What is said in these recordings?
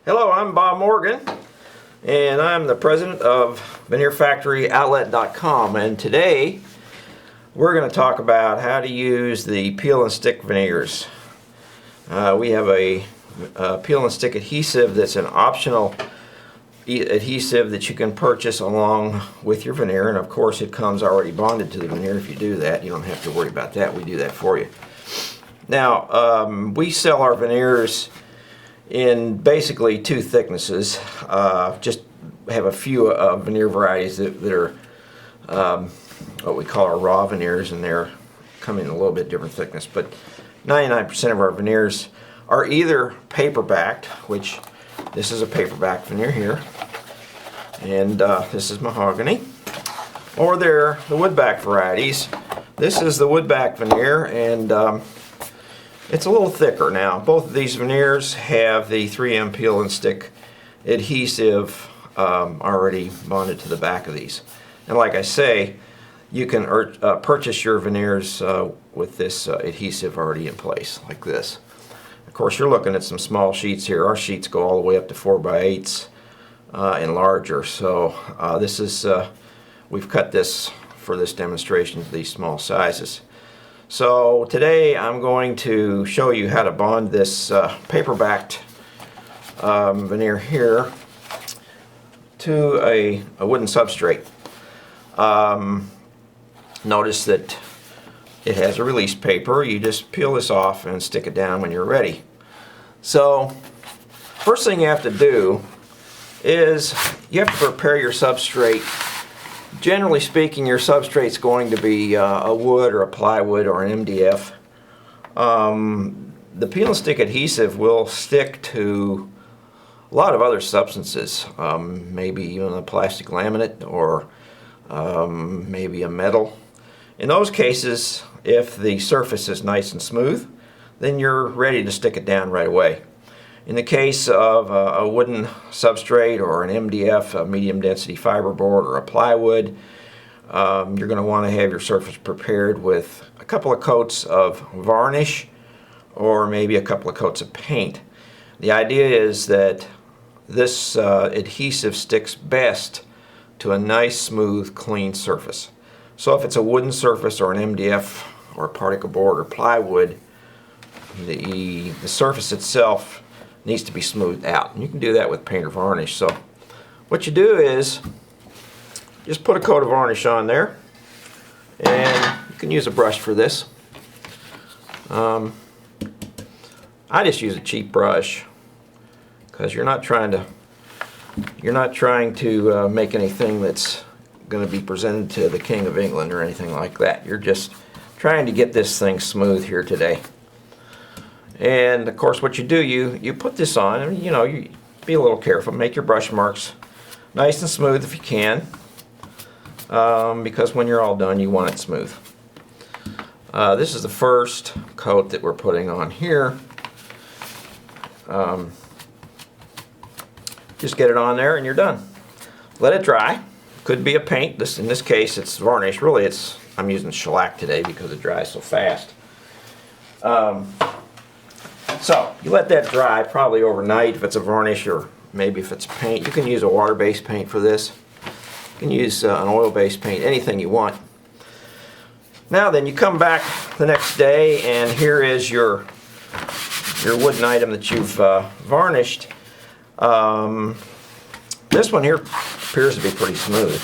Hello, I'm Bob Morgan, and I'm the president of VeneerFactoryOutlet.com, and today we're going to talk about how to use the peel and stick veneers. We have a peel and stick adhesive that's an optional adhesive that you can purchase along with your veneer, and of course it comes already bonded to the veneer. If you do that, you don't have to worry about that. We do that for you. Now, we sell our veneers in basically two thicknesses. Just have a few veneer varieties that are what we call our raw veneers, and they're come in a little bit different thickness. But 99% of our veneers are either paper-backed, which this is a paper-backed veneer here, and this is mahogany, or they're the wood-back varieties. This is the wood-back veneer, and it's a little thicker. Now, both of these veneers have the 3M peel and stick adhesive already bonded to the back of these. And like I say, you can purchase your veneers with this adhesive already in place, like this. Of course, you're looking at some small sheets here. Our sheets go all the way up to 4x8s and larger. So this is, we've cut this for this demonstration to these small sizes. So today I'm going to show you how to bond this paper-backed veneer here to a wooden substrate. Notice that it has a release paper. You just peel this off and stick it down when you're ready. So first thing you have to do is you have to prepare your substrate. Generally speaking, your substrate's going to be a wood or a plywood or an MDF. The peel and stick adhesive will stick to a lot of other substances, maybe even a plastic laminate or maybe a metal. In those cases, if the surface is nice and smooth, then you're ready to stick it down right away. In the case of a wooden substrate or an MDF, a medium density fiberboard, or a plywood, you're going to want to have your surface prepared with a couple of coats of varnish or maybe a couple of coats of paint. The idea is that this adhesive sticks best to a nice, smooth, clean surface. So if it's a wooden surface or an MDF or a particle board or plywood, the surface itself needs to be smoothed out, and you can do that with paint or varnish. So what you do is just put a coat of varnish on there, and you can use a brush for this. I just use a cheap brush because you're not trying to make anything that's going to be presented to the King of England or anything like that. You're just trying to get this thing smooth here today. And of course, what you do, you put this on, and you be a little careful. Make your brush marks nice and smooth if you can, because when you're all done, you want it smooth. This is the first coat that we're putting on here. Just get it on there, and you're done. Let it dry. Could be a paint. In this case, it's varnish. Really, I'm using shellac today because it dries so fast. So you let that dry probably overnight if it's a varnish, or maybe if it's paint. You can use a water-based paint for this. You can use an oil-based paint, anything you want. Now then, you come back the next day, and here is your wooden item that you've varnished. This one here appears to be pretty smooth,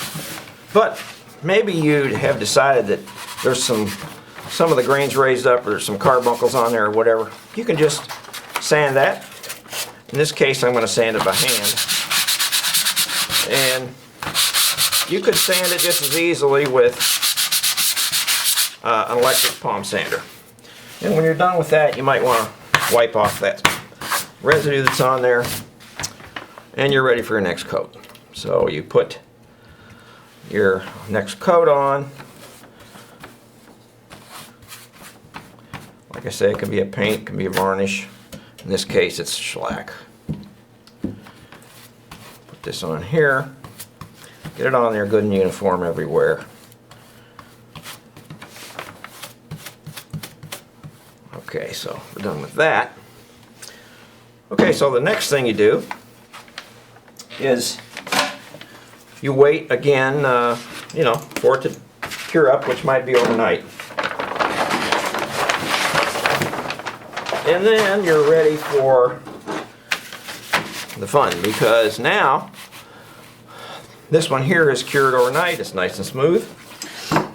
but maybe you'd have decided that there's some of the grains raised up, or there's some carbuncles on there or whatever. You can just sand that. In this case, I'm going to sand it by hand. And you could sand it just as easily with an electric palm sander. And when you're done with that, you might want to wipe off that residue that's on there, and you're ready for your next coat. So you put your next coat on. Like I say, it can be a paint, it can be a varnish. In this case, it's shellac. Put this on here. Get it on there good and uniform everywhere. Okay, so we're done with that. Okay, so the next thing you do is you wait again, you know, for it to cure up, which might be overnight. And then you're ready for the fun, because now this one here is cured overnight. It's nice and smooth. I'm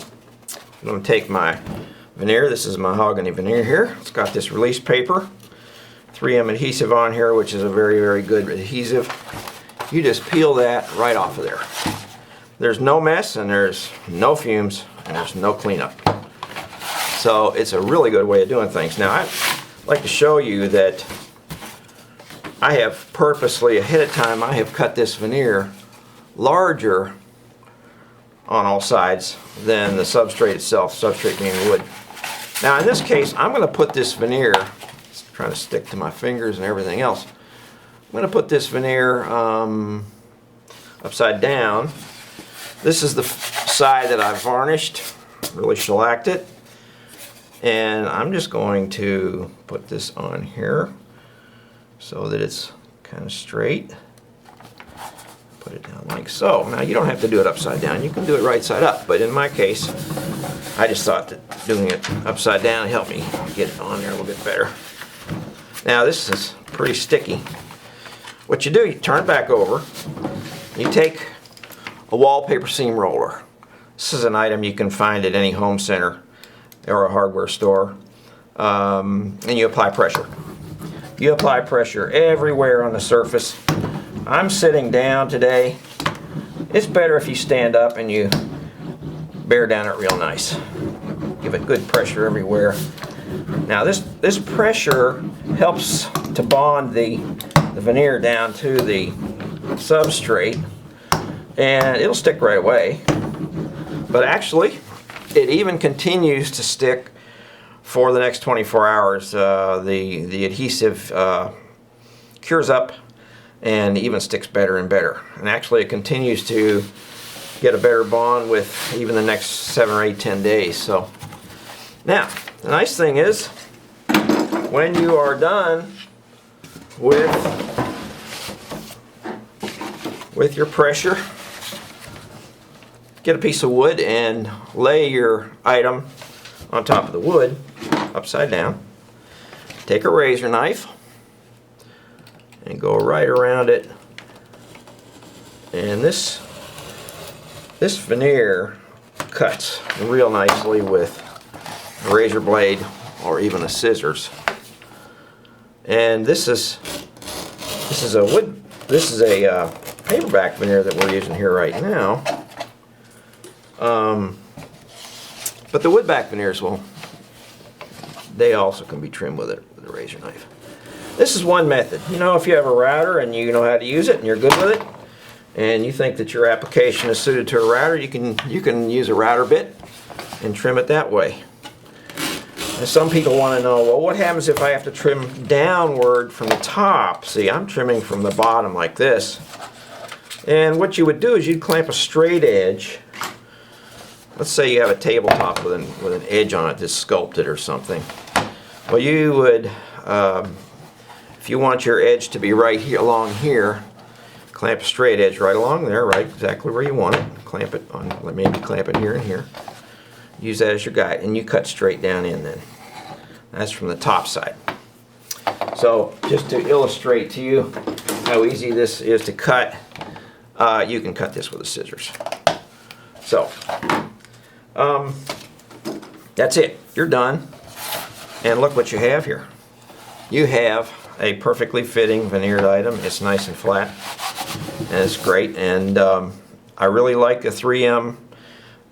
going to take my veneer. This is mahogany veneer here. It's got this release paper, 3M adhesive on here, which is a very, very good adhesive. You just peel that right off of there. There's no mess, and there's no fumes, and there's no cleanup. So it's a really good way of doing things. Now I'd like to show you that I have purposely, ahead of time, I have cut this veneer larger on all sides than the substrate itself, substrate being wood. Now in this case, I'm going to put this veneer, it's trying to stick to my fingers and everything else, I'm going to put this veneer upside down. This is the side that I've varnished, really shellacked it, and I'm just going to put this on here so that it's kind of straight. Put it down like so. Now you don't have to do it upside down, you can do it right side up, but in my case I just thought that doing it upside down helped me get it on there a little bit better. Now this is pretty sticky. What you do, you turn it back over, you take a wallpaper seam roller. This is an item you can find at any home center or a hardware store, and you apply pressure. You apply pressure everywhere on the surface. I'm sitting down today. It's better if you stand up and you bear down it real nice. Give it good pressure everywhere. Now this pressure helps to bond the veneer down to the substrate, and it'll stick right away. But actually, it even continues to stick for the next 24 hours. The adhesive cures up and even sticks better and better. And actually it continues to get a better bond with even the next 7 or 8, 10 days. So now, the nice thing is, when you are done with your pressure, get a piece of wood and lay your item on top of the wood, upside down. Take a razor knife and go right around it. And this veneer cuts real nicely with a razor blade or even a scissors. And this is a paperback veneer that we're using here right now. But the woodback veneers they also can be trimmed with a razor knife. This is one method. You know, if you have a router and you know how to use it and you're good with it, and you think that your application is suited to a router, you can use a router bit and trim it that way. And some people want to know, well, what happens if I have to trim downward from the top? See, I'm trimming from the bottom like this. And what you would do is you'd clamp a straight edge. Let's say you have a tabletop with an edge on it that's sculpted or something. Well, you would, if you want your edge to be right here, along here, clamp a straight edge right along there, right exactly where you want it. Clamp it on, maybe clamp it here and here. Use that as your guide, and you cut straight down in then. That's from the top side. So just to illustrate to you how easy this is to cut, you can cut this with the scissors. So that's it. You're done. And look what you have here. You have a perfectly fitting veneered item. It's nice and flat, and it's great. And I really like the 3M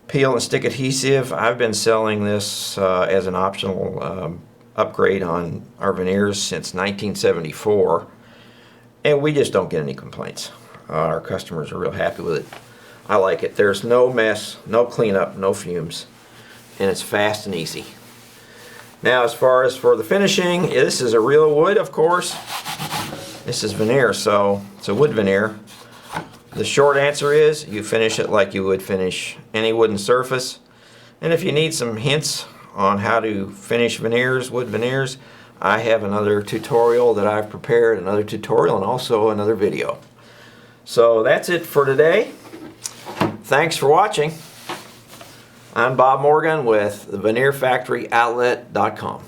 peel and stick adhesive. I've been selling this as an optional upgrade on our veneers since 1974, and we just don't get any complaints. Our customers are real happy with it. I like it. There's no mess, no cleanup, no fumes, and it's fast and easy. Now, as far as for the finishing, this is a real wood, of course. This is veneer, so it's a wood veneer. The short answer is you finish it like you would finish any wooden surface. And if you need some hints on how to finish veneers, wood veneers, I have another tutorial that I've prepared, another tutorial, and also another video. So that's it for today. Thanks for watching. I'm Bob Morgan with the VeneerFactoryOutlet.com.